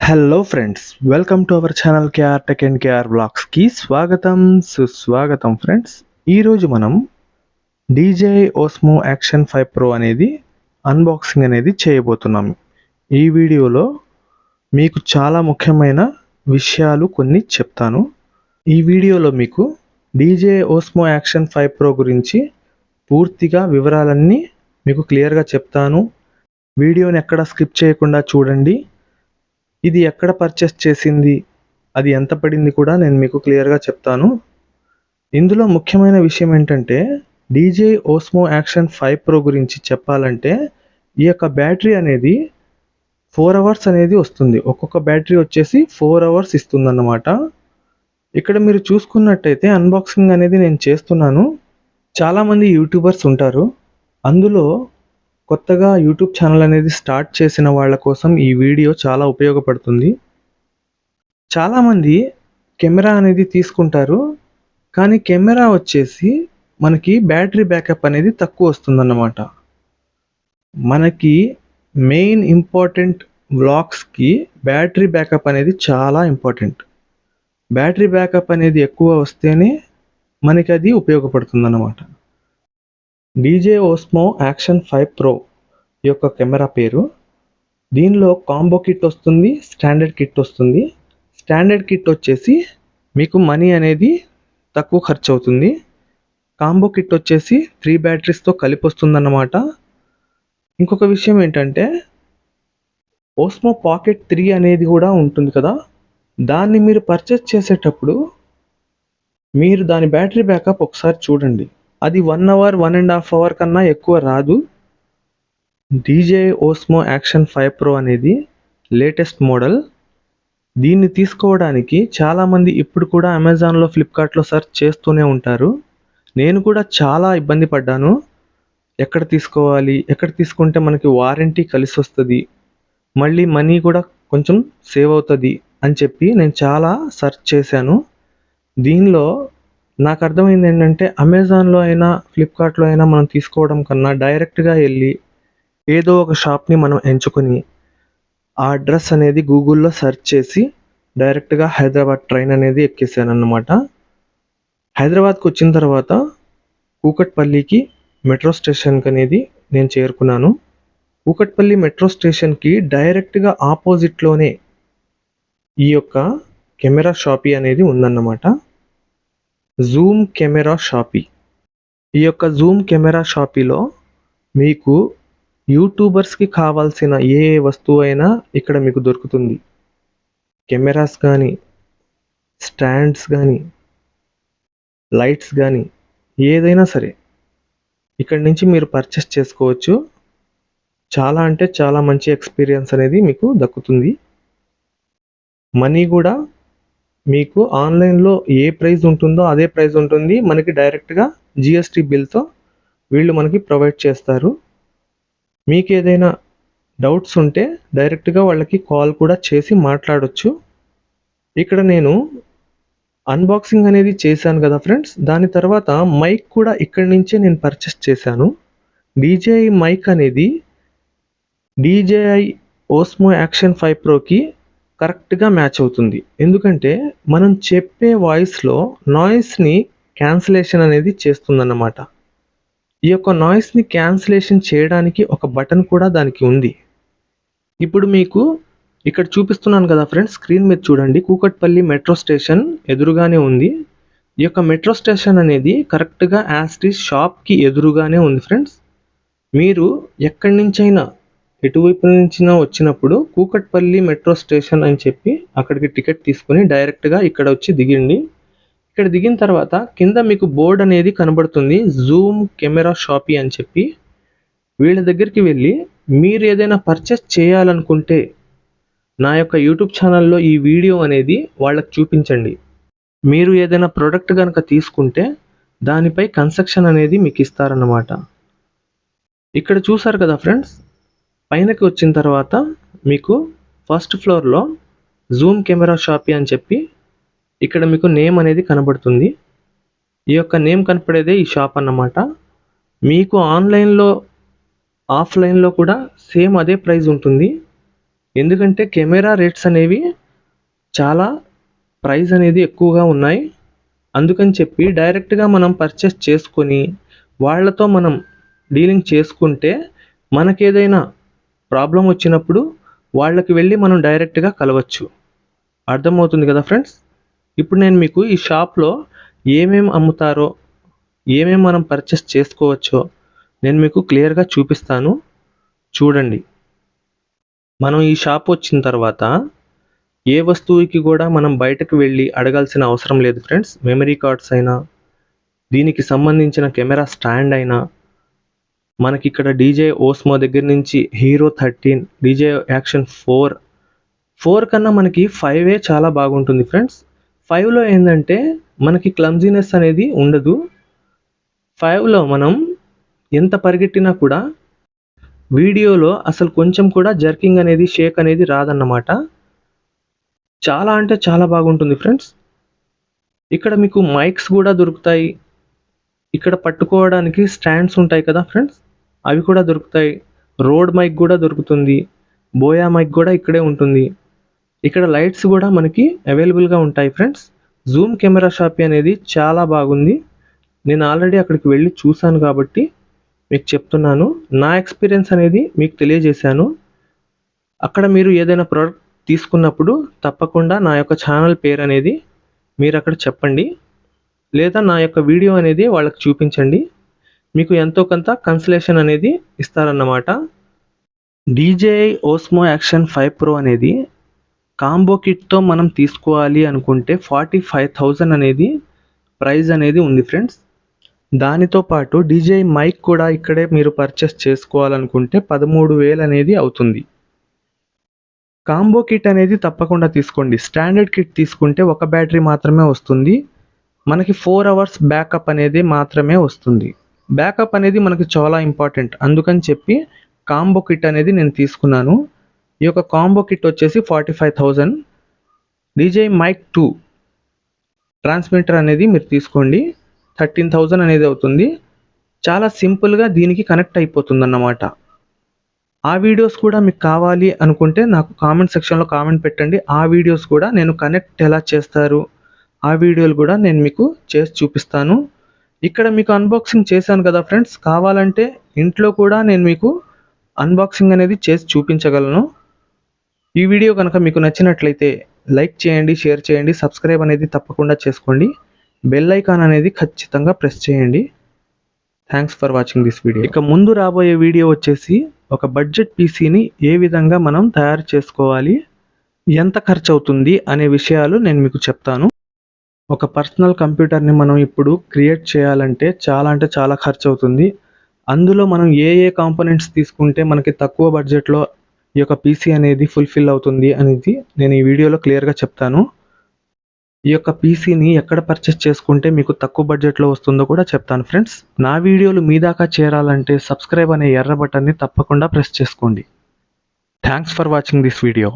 Hello friends, welcome to our channel KR tech and KR బ్లాగ్స్కి స్వాగతం సుస్వాగతం friends. ఈరోజు మనం DJI Osmo Action 5 Pro అనేది అన్బాక్సింగ్ అనేది చేయబోతున్నాము. ఈ వీడియోలో మీకు చాలా ముఖ్యమైన విషయాలు కొన్ని చెప్తాను. ఈ వీడియోలో మీకు DJI Osmo Action 5 Pro గురించి పూర్తిగా వివరాలన్నీ మీకు క్లియర్గా చెప్తాను. వీడియోని ఎక్కడ స్కిప్ చేయకుండా చూడండి. ఇది ఎక్కడ పర్చేస్ చేసింది, అది ఎంత పడింది కూడా నేను మీకు క్లియర్గా చెప్తాను. ఇందులో ముఖ్యమైన విషయం ఏంటంటే DJI Osmo Action 5 Pro గురించి చెప్పాలంటే ఈ యొక్క బ్యాటరీ అనేది 4 అవర్స్ అనేది వస్తుంది. ఒక్కొక్క బ్యాటరీ వచ్చేసి 4 అవర్స్ ఇస్తుందన్నమాట. ఇక్కడ మీరు చూసుకున్నట్టయితే అన్బాక్సింగ్ అనేది నేను చేస్తున్నాను. చాలామంది యూట్యూబర్స్ ఉంటారు. అందులో కొత్తగా యూట్యూబ్ ఛానల్ అనేది స్టార్ట్ చేసిన వాళ్ళ కోసం ఈ వీడియో చాలా ఉపయోగపడుతుంది. చాలామంది కెమెరా అనేది తీసుకుంటారు, కానీ కెమెరా వచ్చేసి మనకి బ్యాటరీ బ్యాకప్ అనేది తక్కువ వస్తుందన్నమాట. మనకి మెయిన్ ఇంపార్టెంట్ వ్లాగ్స్కి బ్యాటరీ బ్యాకప్ అనేది చాలా ఇంపార్టెంట్. బ్యాటరీ బ్యాకప్ అనేది ఎక్కువ వస్తేనే మనకి అది ఉపయోగపడుతుందన్నమాట. DJI Osmo Action 5 Pro యొక్క కెమెరా పేరు. దీనిలో కాంబో కిట్ వస్తుంది, స్టాండర్డ్ కిట్ వస్తుంది. స్టాండర్డ్ కిట్ వచ్చేసి మీకు మనీ అనేది తక్కువ ఖర్చు అవుతుంది. కాంబో కిట్ వచ్చేసి 3 బ్యాటరీస్తో కలిపి వస్తుందన్నమాట. ఇంకొక విషయం ఏంటంటే Osmo Pocket 3 అనేది కూడా ఉంటుంది కదా, దాన్ని మీరు పర్చేస్ చేసేటప్పుడు మీరు దాని బ్యాటరీ బ్యాకప్ ఒకసారి చూడండి. అది 1 అవర్ 1.5 అవర్ కన్నా ఎక్కువ రాదు. DJI Osmo Action 5 Pro అనేది లేటెస్ట్ మోడల్. దీన్ని తీసుకోవడానికి చాలామంది ఇప్పుడు కూడా అమెజాన్లో, ఫ్లిప్కార్ట్లో సెర్చ్ చేస్తూనే ఉంటారు. నేను కూడా చాలా ఇబ్బంది పడ్డాను. ఎక్కడ తీసుకోవాలి, ఎక్కడ తీసుకుంటే మనకి వారంటీ కలిసి వస్తుంది, మళ్ళీ మనీ కూడా కొంచెం సేవ్ అవుతుంది అని చెప్పి నేను చాలా సెర్చ్ చేశాను. దీనిలో నాకు అర్థమైంది ఏంటంటే అమెజాన్లో అయినా ఫ్లిప్కార్ట్లో అయినా మనం తీసుకోవడం కన్నా డైరెక్ట్గా వెళ్ళి ఏదో ఒక షాప్ని మనం ఎంచుకొని ఆ అడ్రస్ అనేది గూగుల్లో సెర్చ్ చేసి డైరెక్ట్గా హైదరాబాద్ ట్రైన్ అనేది ఎక్కేసాను అన్నమాట. హైదరాబాద్కి వచ్చిన తర్వాత కూకట్పల్లికి మెట్రో స్టేషన్కి అనేది నేను చేరుకున్నాను. కూకట్పల్లి మెట్రో స్టేషన్కి డైరెక్ట్గా ఆపోజిట్లోనే ఈ యొక్క కెమెరా షాపీ అనేది ఉందన్నమాట. Zoom camera shoppe. ఈ యొక్క జూమ్ కెమెరా షాపీలో మీకు యూట్యూబర్స్కి కావాల్సిన ఏ వస్తువు అయినా ఇక్కడ మీకు దొరుకుతుంది. కెమెరాస్ కానీ, స్టాండ్స్ కానీ, లైట్స్ కానీ, ఏదైనా సరే ఇక్కడి నుంచి మీరు పర్చేస్ చేసుకోవచ్చు. చాలా అంటే చాలా మంచి ఎక్స్పీరియన్స్ అనేది మీకు దక్కుతుంది. మనీ కూడా మీకు ఆన్లైన్లో ఏ ప్రైస్ ఉంటుందో అదే ప్రైస్ ఉంటుంది. మనకి డైరెక్ట్గా GST బిల్తో వీళ్ళు మనకి ప్రొవైడ్ చేస్తారు. మీకు ఏదైనా డౌట్స్ ఉంటే డైరెక్ట్గా వాళ్ళకి కాల్ కూడా చేసి మాట్లాడొచ్చు. ఇక్కడ నేను అన్బాక్సింగ్ అనేది చేశాను కదా ఫ్రెండ్స్, దాని తర్వాత మైక్ కూడా ఇక్కడి నుంచే నేను పర్చేస్ చేశాను. DJI మైక్ అనేది DJI Osmo Action 5 Proకి కరెక్ట్గా మ్యాచ్ అవుతుంది. ఎందుకంటే మనం చెప్పే వాయిస్లో నాయిస్ని క్యాన్సిలేషన్ అనేది చేస్తుందన్నమాట. ఈ యొక్క నాయిస్ని క్యాన్సిలేషన్ చేయడానికి ఒక బటన్ కూడా దానికి ఉంది. ఇప్పుడు మీకు ఇక్కడ చూపిస్తున్నాను కదా ఫ్రెండ్స్, స్క్రీన్ మీద చూడండి. కూకట్పల్లి మెట్రో స్టేషన్ ఎదురుగానే ఉంది. ఈ యొక్క మెట్రో స్టేషన్ అనేది కరెక్ట్గా యాస్టీస్ షాప్కి ఎదురుగానే ఉంది ఫ్రెండ్స్. మీరు ఎక్కడి నుంచైనా ఎటువైపు నుంచినా వచ్చినప్పుడు కూకట్పల్లి మెట్రో స్టేషన్ అని చెప్పి అక్కడికి టికెట్ తీసుకొని డైరెక్ట్గా ఇక్కడ వచ్చి దిగండి. ఇక్కడ దిగిన తర్వాత కింద మీకు బోర్డ్ అనేది కనబడుతుంది, జూమ్ కెమెరా షాపీ అని చెప్పి. వీళ్ళ దగ్గరికి వెళ్ళి మీరు ఏదైనా పర్చేస్ చేయాలనుకుంటే నా యొక్క యూట్యూబ్ ఛానల్లో ఈ వీడియో అనేది వాళ్ళకి చూపించండి. మీరు ఏదైనా ప్రోడక్ట్ కనుక తీసుకుంటే దానిపై కన్సెషన్ అనేది మీకు ఇస్తారన్నమాట. ఇక్కడ చూసారు కదా ఫ్రెండ్స్, పైనకి వచ్చిన తర్వాత మీకు ఫస్ట్ ఫ్లోర్లో జూమ్ కెమెరా షాపీ అని చెప్పి ఇక్కడ మీకు నేమ్ అనేది కనబడుతుంది. ఈ యొక్క నేమ్ కనపడేదే ఈ షాప్ అన్నమాట. మీకు ఆన్లైన్లో, ఆఫ్లైన్లో కూడా సేమ్ అదే ప్రైస్ ఉంటుంది. ఎందుకంటే కెమెరా రేట్స్ అనేవి చాలా ప్రైస్ అనేది ఎక్కువగా ఉన్నాయి. అందుకని చెప్పి డైరెక్ట్గా మనం పర్చేస్ చేసుకొని వాళ్ళతో మనం డీలింగ్ చేసుకుంటే మనకేదైనా ప్రాబ్లం వచ్చినప్పుడు వాళ్ళకి వెళ్ళి మనం డైరెక్ట్గా కలవచ్చు. అర్థమవుతుంది కదా ఫ్రెండ్స్. ఇప్పుడు నేను మీకు ఈ షాప్లో ఏమేమి అమ్ముతారో, ఏమేమి మనం పర్చేస్ చేసుకోవచ్చో నేను మీకు క్లియర్గా చూపిస్తాను. చూడండి. మనం ఈ షాప్ వచ్చిన తర్వాత ఏ వస్తువుకి కూడా మనం బయటకు వెళ్ళి అడగాల్సిన అవసరం లేదు ఫ్రెండ్స్. మెమరీ కార్డ్స్ అయినా, దీనికి సంబంధించిన కెమెరా స్టాండ్ అయినా, మనకి ఇక్కడ డీజే ఓస్మో దగ్గర నుంచి హీరో 13, డీజే యాక్షన్ 4 కన్నా మనకి 5 చాలా బాగుంటుంది ఫ్రెండ్స్. 5లో ఏంటంటే మనకి క్లమ్జీనెస్ అనేది ఉండదు. 5లో మనం ఎంత పరిగెట్టినా కూడా వీడియోలో అసలు కొంచెం కూడా జర్కింగ్ అనేది, షేక్ అనేది రాదన్నమాట. చాలా అంటే చాలా బాగుంటుంది ఫ్రెండ్స్. ఇక్కడ మీకు మైక్స్ కూడా దొరుకుతాయి. ఇక్కడ పట్టుకోవడానికి స్టాండ్స్ ఉంటాయి కదా ఫ్రెండ్స్, అవి కూడా దొరుకుతాయి. రోడ్ మైక్ కూడా దొరుకుతుంది. బోయా మైక్ కూడా ఇక్కడే ఉంటుంది. ఇక్కడ లైట్స్ కూడా మనకి అవైలబుల్గా ఉంటాయి ఫ్రెండ్స్. జూమ్ కెమెరా షాప్ అనేది చాలా బాగుంది. నేను ఆల్రెడీ అక్కడికి వెళ్ళి చూశాను కాబట్టి మీకు చెప్తున్నాను. నా ఎక్స్పీరియన్స్ అనేది మీకు తెలియజేశాను. అక్కడ మీరు ఏదైనా ప్రోడక్ట్ తీసుకున్నప్పుడు తప్పకుండా నా యొక్క ఛానల్ పేరు అనేది మీరు అక్కడ చెప్పండి, లేదా నా యొక్క వీడియో అనేది వాళ్ళకి చూపించండి. మీకు ఎంతో కొంత కన్సలేషన్ అనేది ఇస్తారన్నమాట. DJI Osmo Action 5 Pro అనేది కాంబో కిట్తో మనం తీసుకోవాలి అనుకుంటే 45,000 అనేది ప్రైస్ అనేది ఉంది ఫ్రెండ్స్. దానితో పాటు DJI మైక్ కూడా ఇక్కడే మీరు పర్చేస్ చేసుకోవాలనుకుంటే 13,000 అనేది అవుతుంది. కాంబో కిట్ అనేది తప్పకుండా తీసుకోండి. స్టాండర్డ్ కిట్ తీసుకుంటే ఒక బ్యాటరీ మాత్రమే వస్తుంది. మనకి 4 అవర్స్ బ్యాకప్ అనేది మాత్రమే వస్తుంది. బ్యాకప్ అనేది మనకి చాలా ఇంపార్టెంట్. అందుకని చెప్పి కాంబో కిట్ అనేది నేను తీసుకున్నాను. ఈ యొక్క కాంబో కిట్ వచ్చేసి 45,000. DJI మైక్ 2 ట్రాన్స్మిటర్ అనేది మీరు తీసుకోండి, 13,000 అనేది అవుతుంది. చాలా సింపుల్గా దీనికి కనెక్ట్ అయిపోతుందన్నమాట. ఆ వీడియోస్ కూడా మీకు కావాలి అనుకుంటే నాకు కామెంట్ సెక్షన్లో కామెంట్ పెట్టండి. ఆ వీడియోస్ కూడా నేను కనెక్ట్ ఎలా చేస్తారు, ఆ వీడియోలు కూడా నేను మీకు చేసి చూపిస్తాను. ఇక్కడ మీకు అన్బాక్సింగ్ చేశాను కదా ఫ్రెండ్స్, కావాలంటే ఇంట్లో కూడా నేను మీకు అన్బాక్సింగ్ అనేది చేసి చూపించగలను. ఈ వీడియో కనుక మీకు నచ్చినట్లయితే లైక్ చేయండి, షేర్ చేయండి, సబ్స్క్రైబ్ అనేది తప్పకుండా చేసుకోండి. బెల్ ఐకాన్ అనేది ఖచ్చితంగా ప్రెస్ చేయండి. Thanks for watching this video. ఇక ముందు రాబోయే వీడియో వచ్చేసి ఒక బడ్జెట్ పీసీని ఏ విధంగా మనం తయారు చేసుకోవాలి, ఎంత ఖర్చు అవుతుంది అనే విషయాలు నేను మీకు చెప్తాను. ఒక పర్సనల్ కంప్యూటర్ని మనం ఇప్పుడు క్రియేట్ చేయాలంటే చాలా అంటే చాలా ఖర్చు అవుతుంది. అందులో మనం ఏ కాంపోనెంట్స్ తీసుకుంటే మనకి తక్కువ బడ్జెట్లో ఈ యొక్క పీసీ అనేది ఫుల్ఫిల్ అవుతుంది అనేది నేను ఈ వీడియోలో క్లియర్గా చెప్తాను. ఈ యొక్క పీసీని ఎక్కడ పర్చేస్ చేసుకుంటే మీకు తక్కువ బడ్జెట్లో వస్తుందో కూడా చెప్తాను ఫ్రెండ్స్. నా వీడియోలు మీ దాకా చేరాలంటే సబ్స్క్రైబ్ అనే ఎర్ర బటన్ని తప్పకుండా ప్రెస్ చేసుకోండి. Thanks for watching this video.